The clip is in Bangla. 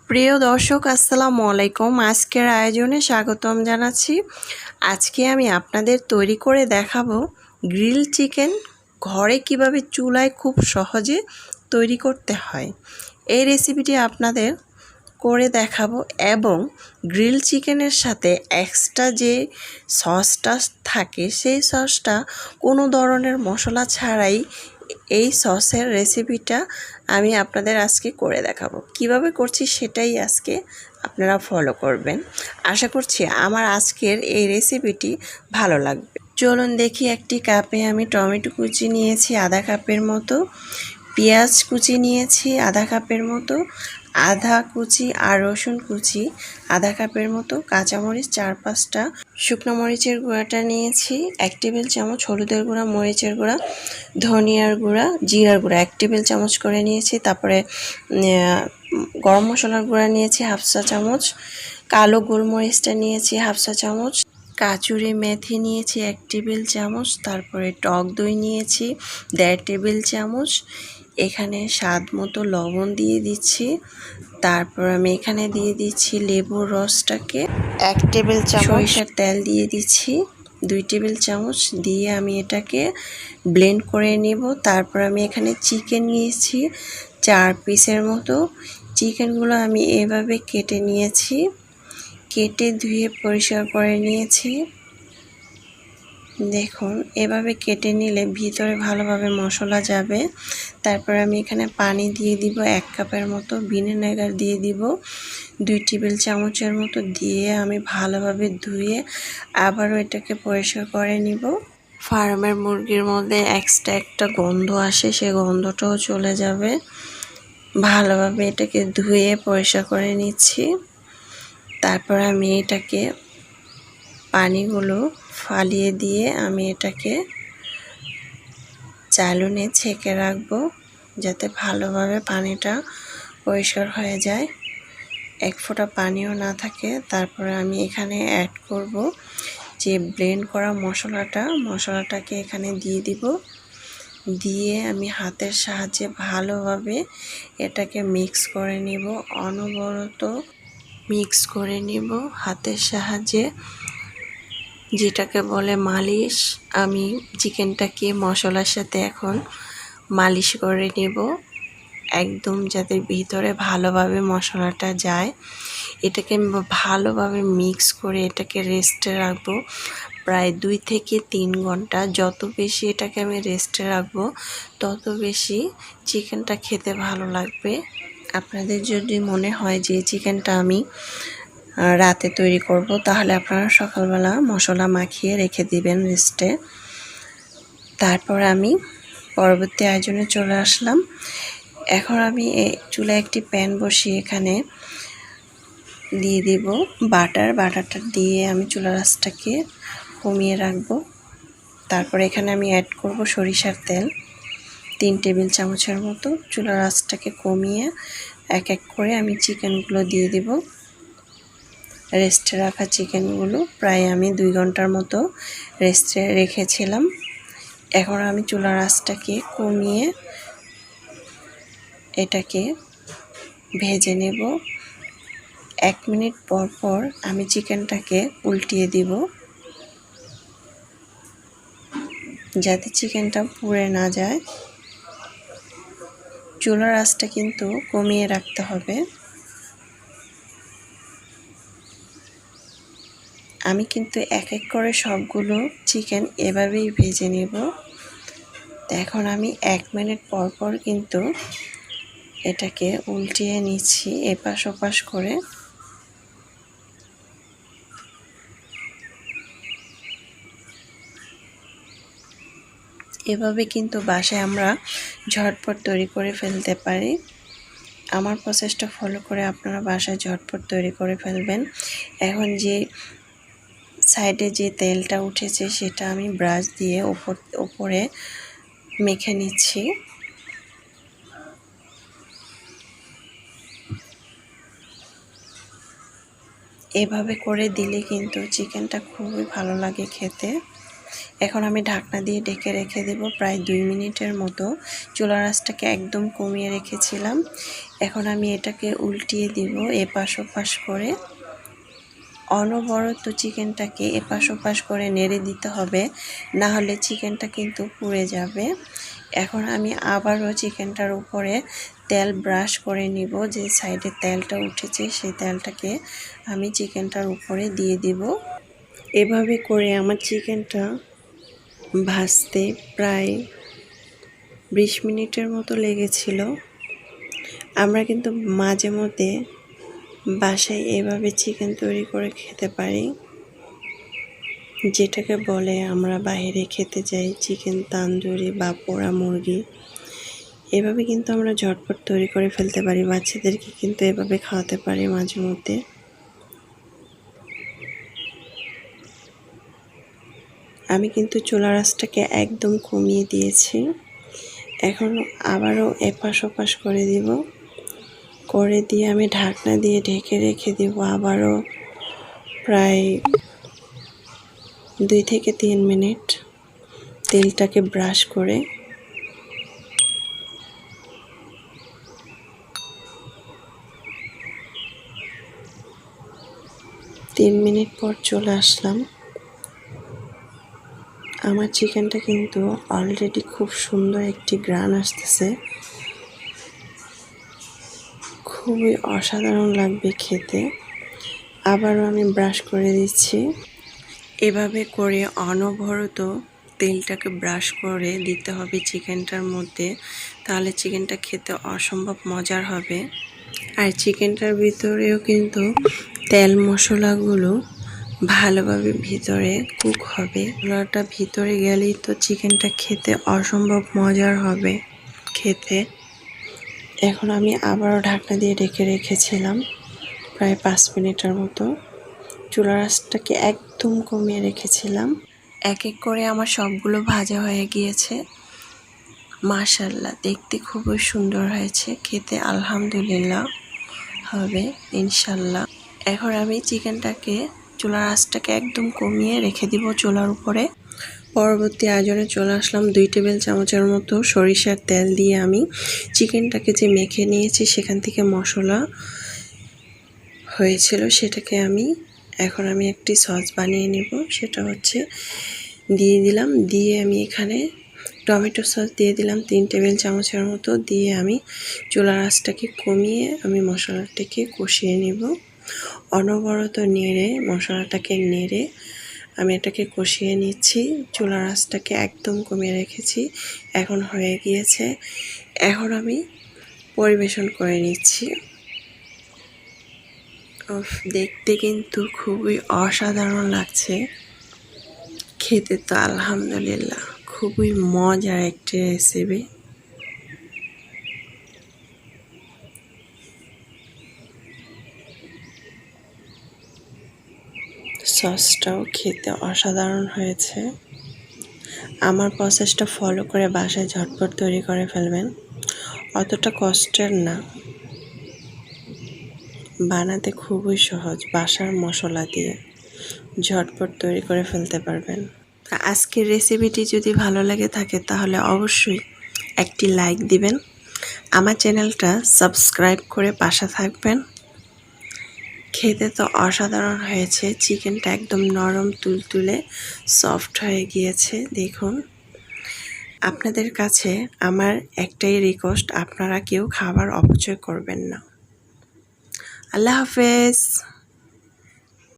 প্রিয় দর্শক, আসসালামু আলাইকুম। আজকের আয়োজনে স্বাগতম জানাচ্ছি। আজকে আমি আপনাদের তৈরি করে দেখাবো গ্রিল চিকেন ঘরে কিভাবে চুলায় খুব সহজে তৈরি করতে হয়। এই রেসিপিটি আপনাদের করে দেখাবো এবং গ্রিল চিকেনের সাথে এক্সট্রা যে সসটা থাকে সেই সসটা কোনো ধরনের মশলা ছাড়াই এই সসের রেসিপিটা আমি আপনাদের আজকে করে দেখাবো। কিভাবে করছি সেটাই আজকে আপনারা ফলো করবেন। আশা করছি আমার আজকের এই রেসিপিটি ভালো লাগবে। চলুন দেখি, একটি কাপে আমি টমেটো কুচি নিয়েছি আধা কাপের মতো, পেঁয়াজ কুচি নিয়েছি আধা কাপের মতো, আদা কুচি আর রসুন কুচি আধা কাপের মতো, কাঁচামরিচ 4-5টা, শুকনো মরিচের গুঁড়াটা নিয়েছি 1 টেবিল চামচ, হলুদের গুঁড়া, মরিচের গুঁড়া, ধনিয়ার গুঁড়া, জিরার গুঁড়া 1 টেবিল চামচ করে নিয়েছি। তারপরে গরম মশলার গুঁড়া নিয়েছি 1/2 চা চামচ, কালো গোলমরিচটা নিয়েছি 1/2 চা চামচ, কাচুরি মেথি নিয়েছি 1 টেবিল চামচ, তারপরে টক দই নিয়েছি 1.5 টেবিল চামচ। এখানে স্বাদ মতো লবণ দিয়ে দিচ্ছি। তারপর আমি এখানে দিয়ে দিচ্ছি লেবুর রসটাকে 1 টেবিল চামচ, সরিষার তেল দিয়ে দিচ্ছি 2 টেবিল চামচ, দিয়ে আমি এটাকে ব্লেন্ড করে নেব। তারপর আমি এখানে চিকেন নিয়েছি 4 পিসের মতো। চিকেনগুলো আমি এভাবে কেটে নিয়েছি, কেটে ধুয়ে পরিষ্কার করে নিয়েছি। দেখুন, এভাবে কেটে নিলে ভিতরে ভালোভাবে মশলা যাবে। তারপর আমি এখানে পানি দিয়ে দিব 1 কাপের মতো, ভিনেগার দিয়ে দিব 2 টেবিল চামচের মতো, দিয়ে আমি ভালোভাবে ধুয়ে আবারও এটাকে পরিষ্কার করে নিব। ফার্মের মুরগির মধ্যে এক্সট্রা একটা গন্ধ আসে, সেই গন্ধটাও চলে যাবে। ভালোভাবে এটাকে ধুয়ে পরিষ্কার করে নিচ্ছি। তারপর আমি এটাকে পানিগুলো ফালিয়ে দিয়ে আমি এটাকে চালুনে ছেঁকে রাখবো, যাতে ভালোভাবে পানিটা পরিষ্কার হয়ে যায়, 1 ফোঁটা পানিও না থাকে। তারপরে আমি এখানে অ্যাড করব যে ব্লেন্ড করা মশলাটাকে এখানে দিয়ে দিব, দিয়ে আমি হাতের সাহায্যে ভালোভাবে এটাকে মিক্স করে নিব, অনবরত মিক্স করে নিব হাতের সাহায্যে, যেটাকে বলে মালিশ। আমি চিকেনটাকে মশলার সাথে এখন মালিশ করে নেব, একদম যাতে ভিতরে ভালোভাবে মশলাটা যায়। এটাকে আমি ভালোভাবে মিক্স করে এটাকে রেস্টে রাখবো প্রায় 2 থেকে 3 ঘন্টা। যত বেশি এটাকে আমি রেস্টে রাখবো তত বেশি চিকেনটা খেতে ভালো লাগবে। আপনাদের যদি মনে হয় যে চিকেনটা আমি রাতে তৈরি করব, তাহলে আপনারা সকালবেলা মশলা মাখিয়ে রেখে দিবেন রেস্টে। তারপর আমি পরবর্তী আয়োজনে চলে আসলাম। এখন আমি চুলায় একটি প্যান বসিয়ে এখানে দিয়ে দিব বাটারটা দিয়ে আমি চুলার আঁচটাকে কমিয়ে রাখবো। তারপর এখানে আমি অ্যাড করব সরিষার তেল 3 টেবিল চামচের মতো। চুলার আঁচটাকে কমিয়ে এক এক করে আমি চিকেনগুলো দিয়ে দিব। রেস্টে রাখা চিকেনগুলো প্রায় আমি 2 ঘন্টার মতো রেস্টে রেখেছিলাম। এখন আমি চুলার আঁচটাকে কমিয়ে এটাকে ভেজে নেব। 1 মিনিট পর পর আমি চিকেনটাকে উল্টিয়ে দিব, যাতে চিকেনটা পুড়ে না যায়। চুলার আঁচটা কিন্তু কমিয়ে রাখতে হবে। আমি কিন্তু এক এক করে সবগুলো চিকেন এভাবেই ভেজে নেব। এখন আমি 1 মিনিট পর পর কিন্তু এটাকে উল্টিয়ে নিচ্ছি এপাশ ওপাশ করে। এভাবে কিন্তু বাসায় আমরা ঝটপট তৈরি করে ফেলতে পারি। আমার প্রসেসটা ফলো করে আপনারা বাসায় ঝটপট তৈরি করে ফেলবেন। এখন যে সাইডে যে তেলটা উঠেছে সেটা আমি ব্রাশ দিয়ে উপরে মেখে নিচ্ছি। এভাবে করে দিলে কিন্তু চিকেনটা খুবই ভালো লাগে খেতে। এখন আমি ঢাকনা দিয়ে ঢেকে রেখে দেব প্রায় 2 মিনিটের মতো। চুলার আঁচটাকে একদম কমিয়ে রেখেছিলাম। এখন আমি এটাকে উল্টিয়ে দিব এপাশ ওপাশ করে। অনবরত চিকেনটাকে এপাশ ওপাশ করে নেড়ে দিতে হবে, না হলে চিকেনটা কিন্তু পুড়ে যাবে। এখন আমি আবারও চিকেনটার উপরে তেল ব্রাশ করে নিব। যে সাইডে তেলটা উঠেছে সেই তেলটাকে আমি চিকেনটার উপরে দিয়ে দিব। এভাবে করে আমার চিকেনটা ভাজতে প্রায় 20 মিনিটের মতো লেগেছিল। আমরা কিন্তু মাঝে মধ্যে বাসায় এভাবে চিকেন তৈরি করে খেতে পারি, যেটাকে বলে আমরা বাইরে খেতে যাই চিকেন তান্দুরি বা পোড়া মুরগি। এভাবে কিন্তু আমরা ঝটপট তৈরি করে ফেলতে পারি, বাচ্চাদেরকে কিন্তু এভাবে খাওয়াতে পারি মাঝে মধ্যে। আমি কিন্তু চুলার আঁচটাকে একদম কমিয়ে দিয়েছি। এখন আবারও এপাশ ওপাশ করে দিব, করে দিয়ে আমি ঢাকনা দিয়ে ঢেকে রেখে দিব আবারও প্রায় 2 থেকে 3 মিনিট তেলটাকে ব্রাশ করে। তিন মিনিট পর চলে আসলাম। আমার চিকেনটা কিন্তু অলরেডি খুব সুন্দর একটি গ্রান আসতেছে, খুবই অসাধারণ লাগবে খেতে। আবারও আমি ব্রাশ করে দিচ্ছি। এভাবে করে অনবরত তেলটাকে ব্রাশ করে দিতে হবে চিকেনটার মধ্যে, তাহলে চিকেনটা খেতে অসম্ভব মজার হবে। আর চিকেনটার ভিতরেও কিন্তু তেল মশলাগুলো ভালোভাবে ভিতরে কুক হবে। মশলাটা ভিতরে গেলেই তো চিকেনটা খেতে অসম্ভব মজার হবে খেতে। এখন আমি আবারও ঢাকনা দিয়ে ঢেকে রেখেছিলাম প্রায় 5 মিনিটের মতো। চুলার আঁচটাকে একদম কমিয়ে রেখেছিলাম। এক এক করে আমার সবগুলো ভাজা হয়ে গিয়েছে। মাশাআল্লাহ, দেখতে খুবই সুন্দর হয়েছে, খেতে আলহামদুলিল্লাহ হবে ইনশাল্লাহ। এখন আমি চিকেনটাকে চুলার আঁচটাকে একদম কমিয়ে রেখে দিব চুলার উপরে। পরবর্তী আয়োজনে চলে আসলাম। 2 টেবিল চামচের মতো সরিষার তেল দিয়ে আমি চিকেনটাকে যে মেখে নিয়েছি সেখান থেকে মশলা হয়েছিল সেটাকে এখন আমি একটি সস বানিয়ে নেব। সেটা হচ্ছে দিয়ে দিলাম, দিয়ে আমি এখানে টমেটো সস দিয়ে দিলাম 3 টেবিল চামচের মতো। দিয়ে আমি চুলার আঁচটাকে কমিয়ে আমি মশলাটাকে কষিয়ে নেব। অনবরত নেড়ে মশলাটাকে নেড়ে আমি এটাকে কষিয়ে নিচ্ছি। চুলার আঁচটাকে একদম কমিয়ে রেখেছি, এখন হয়ে গিয়েছে। এখন আমি পরিবেশন করে নিচ্ছি। দেখতে কিন্তু খুবই অসাধারণ লাগছে, খেতে তো আলহামদুলিল্লাহ খুবই মজার একটি রেসিপি। সসটাও খেতে অসাধারণ হয়েছে। আমার প্রসেসটা ফলো করে বাসায় ঝটপট তৈরি করে ফেলবেন, অতটা কষ্টের না, বানাতে খুবই সহজ। বাসার মশলা দিয়ে ঝটপট তৈরি করে ফেলতে পারবেন। আজকের রেসিপিটি যদি ভালো লাগে থাকে তাহলে অবশ্যই একটি লাইক দিবেন, আমার চ্যানেলটা সাবস্ক্রাইব করে পাশে থাকবেন। খেতে তো অসাধারণ হয়েছে, চিকেনটা একদম নরম তুলতুলে সফট হয়ে গিয়েছে। দেখুন, আপনাদের কাছে আমার একটাই রিকোয়েস্ট, আপনারা কেউ খাবার অপচয় করবেন না। আল্লাহ হাফেজ।